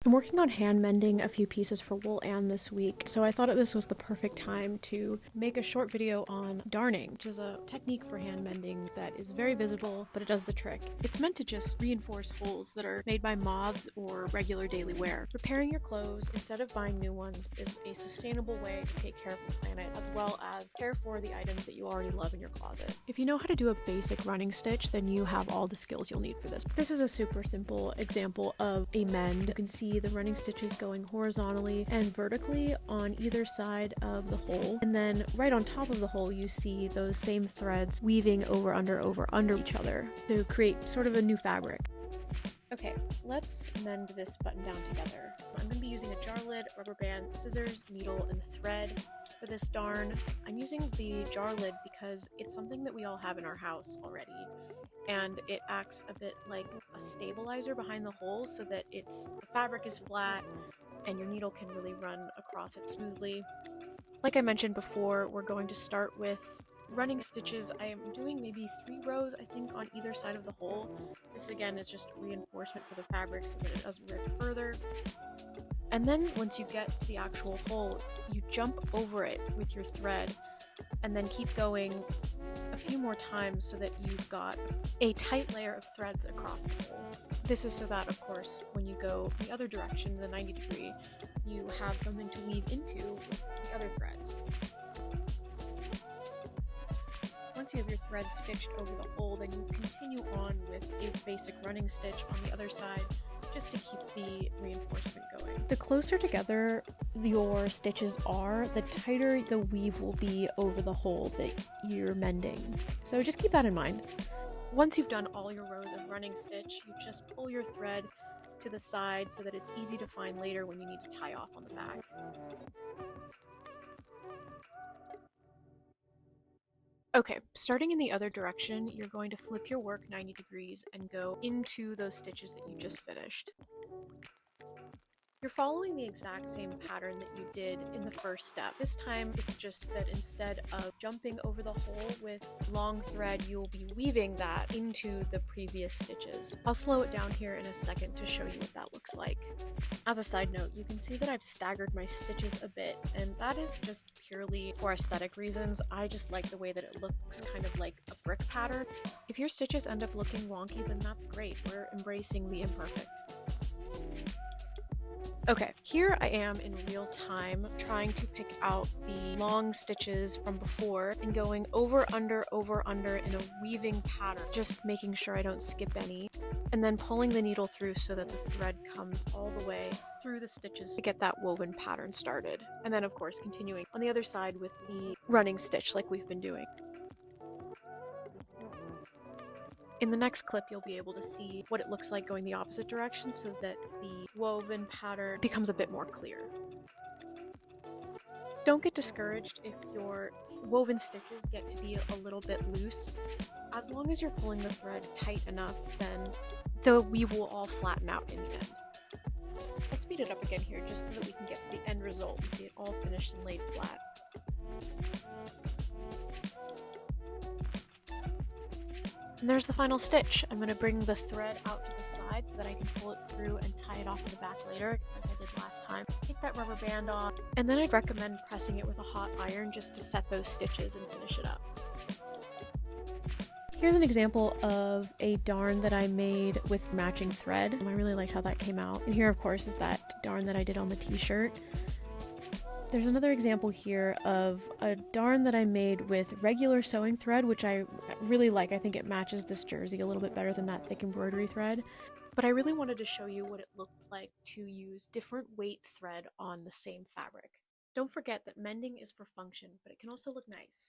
I'm working on hand mending a few pieces for Wool Ann this week, so I thought this was the perfect time to make a short video on darning, which is a technique for hand mending that is very visible, but it does the trick. It's meant to just reinforce holes that are made by moths or regular daily wear. Repairing your clothes instead of buying new ones is a sustainable way to take care of the planet, as well as care for the items that you already love in your closet. If you know how to do a basic running stitch, then you have all the skills you'll need for this. This is a super simple example of a mend. You can see the running stitches going horizontally and vertically on either side of the hole, and then right on top of the hole you see those same threads weaving over under each other to create sort of a new fabric. Okay, let's mend this button down together. I'm going to be using a jar lid, rubber band, scissors, needle, and thread for this darn. I'm using the jar lid because it's something that we all have in our house already, and it acts a bit like a stabilizer behind the hole so that the fabric is flat and your needle can really run across it smoothly. Like I mentioned before, we're going to start with running stitches. I am doing maybe 3 rows, I think, on either side of the hole. This again is just reinforcement for the fabric so that it doesn't rip further. And then once you get to the actual hole, you jump over it with your thread and then keep going a few more times so that you've got a tight layer of threads across the hole. This is so that, of course, when you go the other direction, the 90 degree, you have something to weave into with the other threads. Once you have your thread stitched over the hole, then you continue on with a basic running stitch on the other side just to keep the reinforcement going. The closer together your stitches are, the tighter the weave will be over the hole that you're mending. So just keep that in mind. Once you've done all your rows of running stitch, you just pull your thread to the side so that it's easy to find later when you need to tie off on the back. Okay, starting in the other direction, you're going to flip your work 90 degrees and go into those stitches that you just finished. You're following the exact same pattern that you did in the first step. This time, it's just that instead of jumping over the hole with long thread, you'll be weaving that into the previous stitches. I'll slow it down here in a second to show you what that looks like. As a side note, you can see that I've staggered my stitches a bit, and that is just purely for aesthetic reasons. I just like the way that it looks kind of like a brick pattern. If your stitches end up looking wonky, then that's great. We're embracing the imperfect. Okay, here I am in real time trying to pick out the long stitches from before and going over, under in a weaving pattern, just making sure I don't skip any, and then pulling the needle through so that the thread comes all the way through the stitches to get that woven pattern started. And then of course continuing on the other side with the running stitch like we've been doing. In the next clip, you'll be able to see what it looks like going the opposite direction so that the woven pattern becomes a bit more clear. Don't get discouraged if your woven stitches get to be a little bit loose. As long as you're pulling the thread tight enough, then the weave will all flatten out in the end. I'll speed it up again here just so that we can get to the end result and see it all finished and laid flat. And there's the final stitch. I'm going to bring the thread out to the side so that I can pull it through and tie it off on the back later, like I did last time. Take that rubber band off, and then I'd recommend pressing it with a hot iron just to set those stitches and finish it up. Here's an example of a darn that I made with matching thread. I really liked how that came out. And here, of course, is that darn that I did on the t-shirt. There's another example here of a darn that I made with regular sewing thread, which I really like. I think it matches this jersey a little bit better than that thick embroidery thread. But I really wanted to show you what it looked like to use different weight thread on the same fabric. Don't forget that mending is for function, but it can also look nice.